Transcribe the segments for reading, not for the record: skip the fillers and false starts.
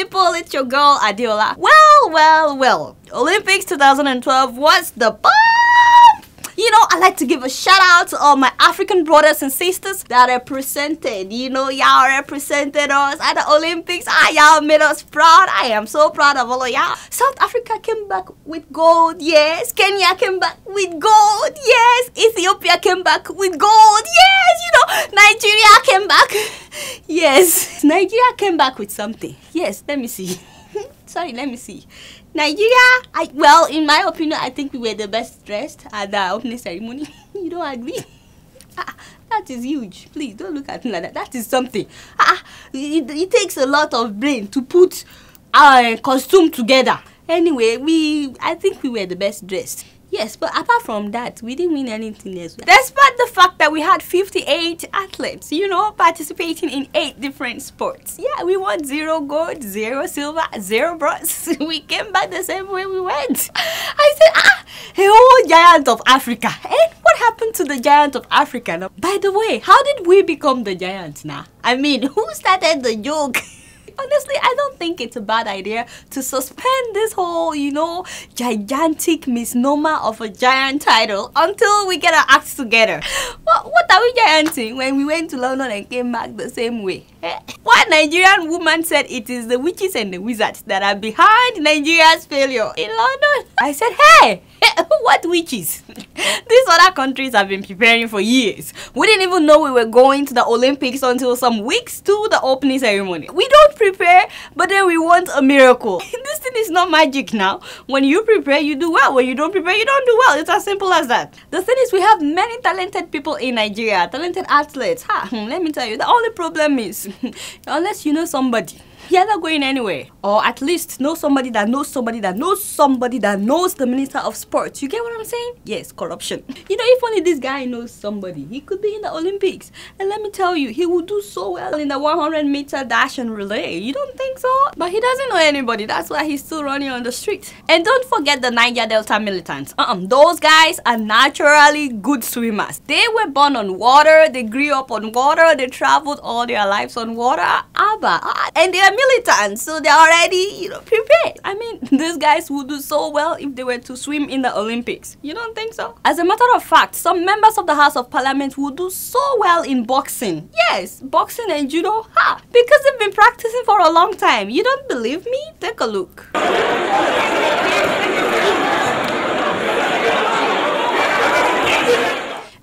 people, it's your girl Adeola. Well, Olympics 2012 was the bomb! You know, I like to give a shout out to all my African brothers and sisters that represented. You know, y'all represented us at the Olympics. Y'all made us proud. I am so proud of all of y'all. South Africa came back with gold, yes. Kenya came back with gold, yes. Ethiopia came back with gold, yes. You know, Nigeria came back. Yes, Nigeria came back with something. Yes, let me see. Sorry, let me see. Nigeria, well, in my opinion, I think we were the best dressed at the opening ceremony. You don't agree? That is huge. Please don't look at me like that. That is something. It takes a lot of brain to put our costume together. Anyway, I think we were the best dressed. Yes, but apart from that, we didn't win anything else. Despite the fact that we had 58 athletes, you know, participating in 8 different sports. Yeah, we won 0 gold, 0 silver, 0 bronze. We came back the same way we went. I said, a whole giant of Africa. And what happened to the giant of Africa now? By the way, how did we become the giants now? I mean, who started the joke? Honestly, I don't think it's a bad idea to suspend this whole, you know, gigantic misnomer of a giant title until we get our acts together. What are we gianting when we went to London and came back the same way? One Nigerian woman said it is the witches and the wizards that are behind Nigeria's failure in London. I said, hey, what witches? These other countries have been preparing for years. We didn't even know we were going to the Olympics until some weeks to the opening ceremony. We don't prepare, but then we want a miracle. This thing is not magic now. When you prepare, you do well. When you don't prepare, you don't do well. It's as simple as that. The thing is, we have many talented people in Nigeria, talented athletes. Let me tell you, the only problem is, unless you know somebody, you're not going anywhere. Or at least know somebody that knows somebody that knows somebody that knows the Minister of Sports. You get what I'm saying? Yes, corruption. You know, if only this guy knows somebody, he could be in the Olympics. And let me tell you, he will do so well in the 100-meter dash and relay. You don't think so? But he doesn't know anybody. That's why he's still running on the street. And don't forget the Niger Delta militants. Those guys are naturally good swimmers. They were born on water. They grew up on water. They traveled all their lives on water. And they are militants, so they're already, you know, prepared. I mean, these guys would do so well if they were to swim in the Olympics. You don't think so? As a matter of fact, some members of the House of Parliament would do so well in boxing. Yes, boxing and judo. Because they've been practicing for a long time. You don't believe me? Take a look.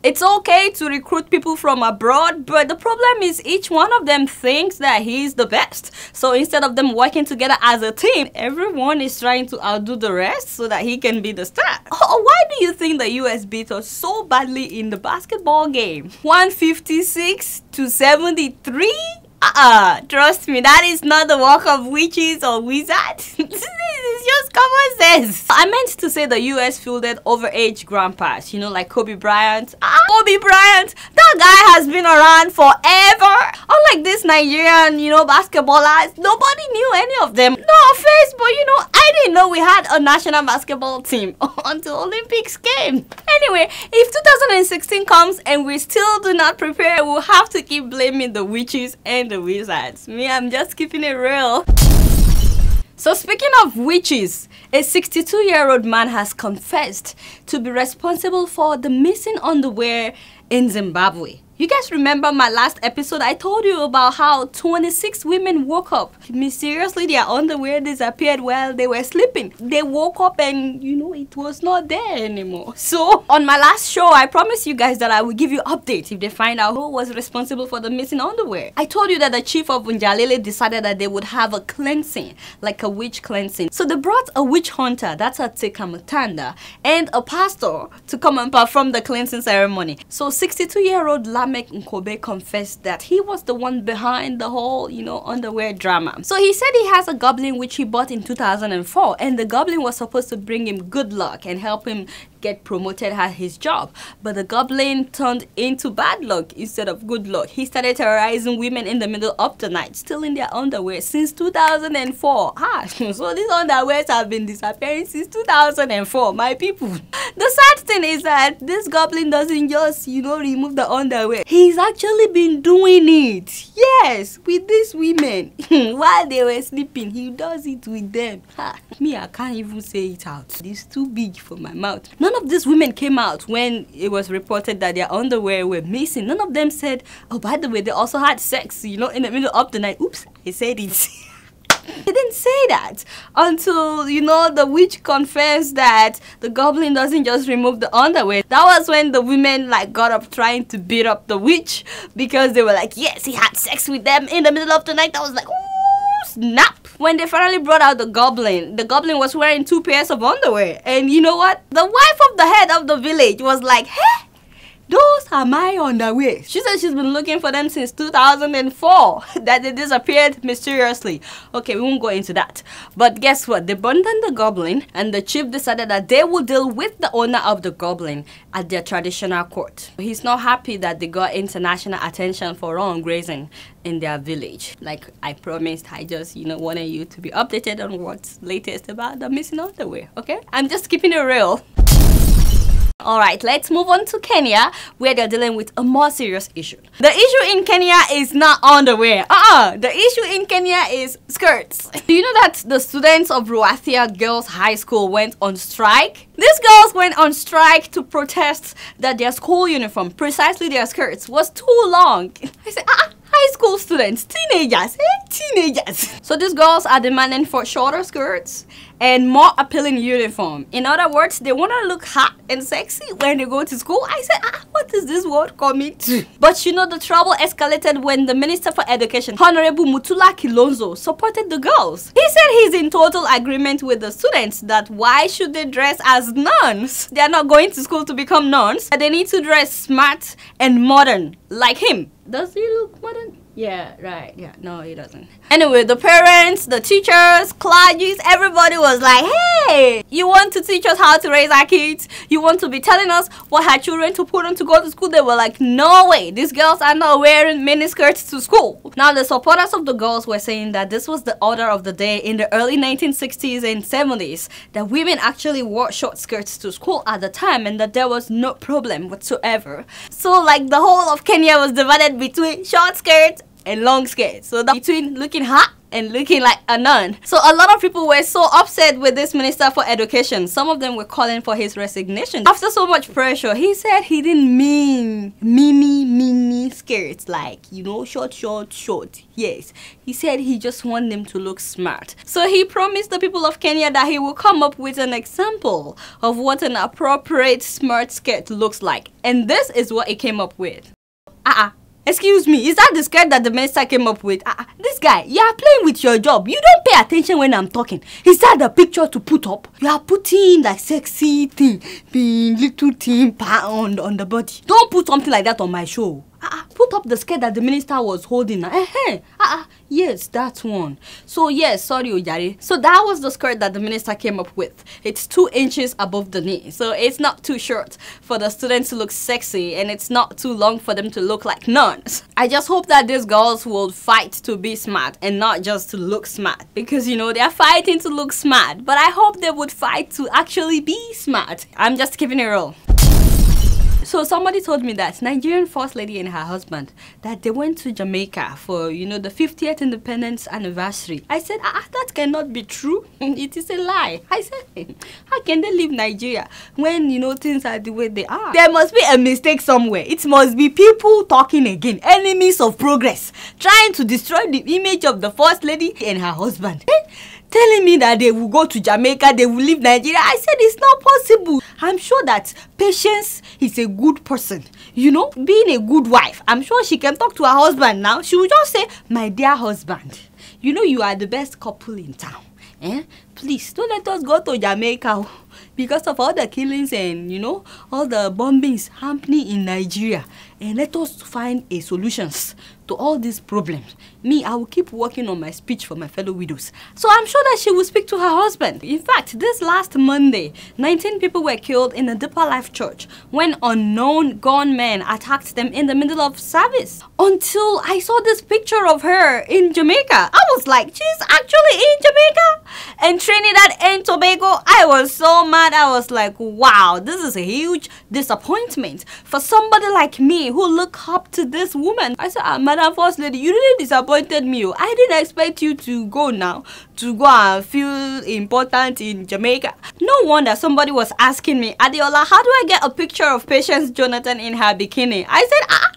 It's okay to recruit people from abroad, but the problem is each one of them thinks that he's the best. So instead of them working together as a team, everyone is trying to outdo the rest so that he can be the star. Why do you think the US beat us so badly in the basketball game? 156-73? Trust me, that is not the work of witches or wizards. This is just common sense. I meant to say the US fielded overage grandpas, you know, like Kobe Bryant. Kobe Bryant, that guy has been around forever. Unlike this Nigerian, you know, basketballers, nobody knew any of them. No offense, but you know, I didn't know we had a national basketball team until Olympics came. Anyway, if 2016 comes and we still do not prepare, we'll have to keep blaming the witches and the wizards. Me, I'm just keeping it real. So speaking of witches, a 62-year-old man has confessed to be responsible for the missing underwear in Zimbabwe. You guys remember my last episode? I told you about how 26 women woke up. Mysteriously, their underwear disappeared while they were sleeping. They woke up and, you know, it was not there anymore. So, on my last show, I promised you guys that I would give you updates if they find out who was responsible for the missing underwear. I told you that the chief of Unjalele decided that they would have a cleansing, like a witch cleansing. So they brought a witch hunter, that's a Tekamatanda, and a pastor to come and perform the cleansing ceremony. So 62-year-old Nkobe confessed that he was the one behind the whole, you know, underwear drama. So he said he has a goblin which he bought in 2004, and the goblin was supposed to bring him good luck and help him get promoted at his job. But the goblin turned into bad luck instead of good luck. He started terrorizing women in the middle of the night, stealing their underwear since 2004. So these underwears have been disappearing since 2004, my people. The sad thing is that this goblin doesn't just, remove the underwear. He's actually been doing it. Yes, with these women. While they were sleeping, he does it with them. Me, I can't even say it out. It's too big for my mouth. None of these women came out when it was reported that their underwear were missing. None of them said, oh, by the way, they also had sex, in the middle of the night. Oops, I said it. He didn't say that until, the witch confessed that the goblin doesn't just remove the underwear. That was when the women got up trying to beat up the witch because they were like, yes, he had sex with them in the middle of the night. I was like, ooh, snap. When they finally brought out the goblin was wearing 2 pairs of underwear. And you know what? The wife of the head of the village was like, hey, those are my underwear. She said she's been looking for them since 2004, that they disappeared mysteriously. Okay, we won't go into that. But guess what? They burned down the goblin, and the chief decided that they would deal with the owner of the goblin at their traditional court. He's not happy that they got international attention for wrong grazing in their village. Like I promised, I just, wanted you to be updated on what's latest about the missing underwear, okay? I'm just keeping it real. Alright, let's move on to Kenya, where they're dealing with a more serious issue. The issue in Kenya is not underwear. The issue in Kenya is skirts. Do you know that the students of Ruathia Girls High School went on strike? These girls went on strike to protest that their school uniform, precisely their skirts, was too long. I said, high school students, teenagers, teenagers. So these girls are demanding for shorter skirts and more appealing uniform. In other words, they want to look hot and sexy when they go to school. I said, what is this world coming to? But the trouble escalated when the Minister for Education, Honorable Mutula Kilonzo, supported the girls. He said he's in total agreement with the students that why should they dress as nuns? They are not going to school to become nuns. They need to dress smart and modern like him. Does he look modern? Yeah, right. Yeah, no, he doesn't. Anyway, the parents, the teachers, clergies, everybody was like, hey, you want to teach us how to raise our kids? You want to be telling us what our children to put on to go to school? They were like, no way, these girls are not wearing miniskirts to school. Now, the supporters of the girls were saying that this was the order of the day in the early 1960s and 70s, that women actually wore short skirts to school at the time and that there was no problem whatsoever. So, the whole of Kenya was divided between short skirts and long skirts. So between looking hot and looking like a nun. So a lot of people were so upset with this Minister for Education. Some of them were calling for his resignation. After so much pressure, he said he didn't mean mini skirts, short. Yes, he said he just wanted them to look smart. So he promised the people of Kenya that he will come up with an example of what an appropriate smart skirt looks like. And this is what he came up with. Excuse me, is that the skirt that the minister came up with? This guy, you are playing with your job. You don't pay attention when I'm talking. Is that the picture to put up? You are putting sexy thing, little thing on the body. Don't put something like that on my show. Put up the skirt that the minister was holding. Yes, that one. So yes, sorry Ojari. So that was the skirt that the minister came up with. It's 2 inches above the knee. So it's not too short for the students to look sexy, and it's not too long for them to look like nuns. I just hope that these girls will fight to be smart and not just to look smart, because they're fighting to look smart, but I hope they would fight to actually be smart. I'm just keeping it real. So somebody told me that Nigerian First Lady and her husband, that they went to Jamaica for, the 50th independence anniversary. I said, that cannot be true. It is a lie. I said, how can they leave Nigeria when, things are the way they are? There must be a mistake somewhere. It must be people talking again. Enemies of progress. Trying to destroy the image of the First Lady and her husband. Telling me that they will go to Jamaica, they will leave Nigeria. I said it's not possible. I'm sure that Patience is a good person. Being a good wife. I'm sure she can talk to her husband now. She will just say, my dear husband, you are the best couple in town. Please, don't let us go to Jamaica. because of all the killings and, you know, all the bombings happening in Nigeria. And let us find a solutions to all these problems. Me, I will keep working on my speech for my fellow widows. So I'm sure that she will speak to her husband. In fact, this last Monday, 19 people were killed in a Deeper Life church when unknown gunmen attacked them in the middle of service. Until I saw this picture of her in Jamaica. I was like, she's actually in Jamaica. And Trinidad and Tobago, I was so mad. I was like, wow, this is a huge disappointment for somebody like me who look up to this woman. I said, Madam First Lady, you really disappointed me. I didn't expect you to go now, to go and feel important in Jamaica. No wonder somebody was asking me, Adeola, how do I get a picture of Patience Jonathan in her bikini? I said,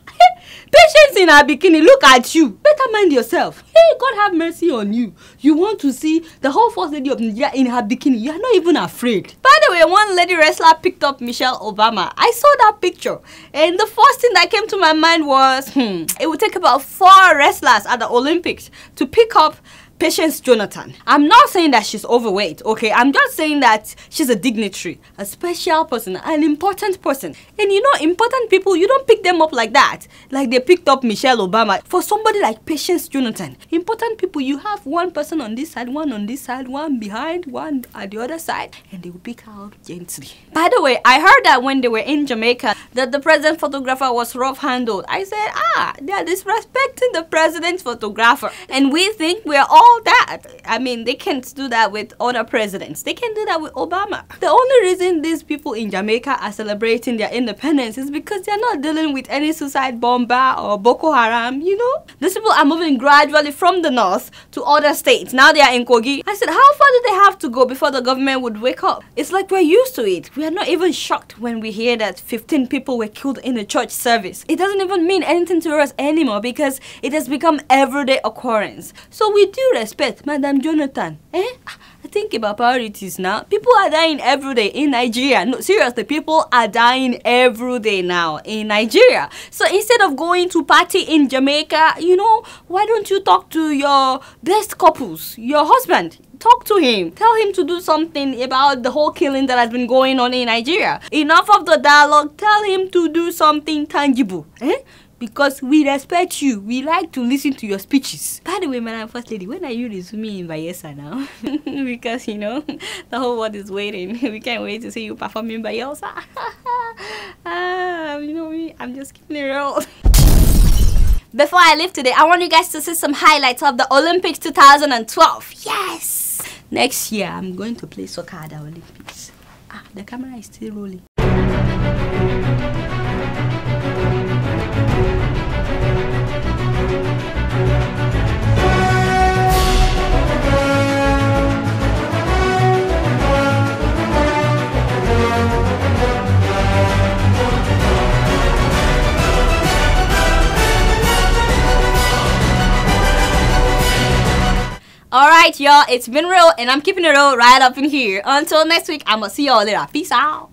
Patience in her bikini, look at you. Better mind yourself. Hey, God have mercy on you. You want to see the whole First Lady of Nigeria in her bikini. You are not even afraid. By the way, one lady wrestler picked up Michelle Obama. I saw that picture. And the first thing that came to my mind was, it would take about 4 wrestlers at the Olympics to pick up Patience Jonathan. I'm not saying that she's overweight, okay? I'm just saying that she's a dignitary, a special person, an important person. And you know, important people, you don't pick them up like that. Like they picked up Michelle Obama. For somebody like Patience Jonathan, important people, you have one person on this side, one on this side, one behind, one at the other side, and they will pick her up gently. By the way, I heard that when they were in Jamaica, that the president photographer was rough-handled. I said, they are disrespecting the president's photographer. And we think we're all that. I mean, they can't do that with other presidents. They can do that with Obama. The only reason these people in Jamaica are celebrating their independence is because they're not dealing with any suicide bomber or Boko Haram, you know? These people are moving gradually from the north to other states. Now they are in Kogi. I said, how far do they have to go before the government would wake up? It's like we're used to it. We are not even shocked when we hear that 15 people were killed in a church service. It doesn't even mean anything to us anymore because it has become everyday occurrence. So we do respect Madam Jonathan. Think about priorities now. People are dying every day in Nigeria. No, seriously, people are dying every day now in Nigeria. So instead of going to party in Jamaica, you know, why don't you talk to your best couples, your husband? Talk to him. Tell him to do something about the whole killing that has been going on in Nigeria. Enough of the dialogue. Tell him to do something tangible. Because we respect you. We like to listen to your speeches. By the way, Madam First Lady, when are you resuming in Bayelsa now? Because, you know, the whole world is waiting. We can't wait to see you perform in Bayelsa. You know me, I'm just keeping it real. Before I leave today, I want you guys to see some highlights of the Olympics 2012. Yes! Next year, I'm going to play soccer at the Olympics. The camera is still rolling. Alright, y'all, it's been real, and I'm keeping it real right up in here. Until next week, I'ma see y'all later. Peace out.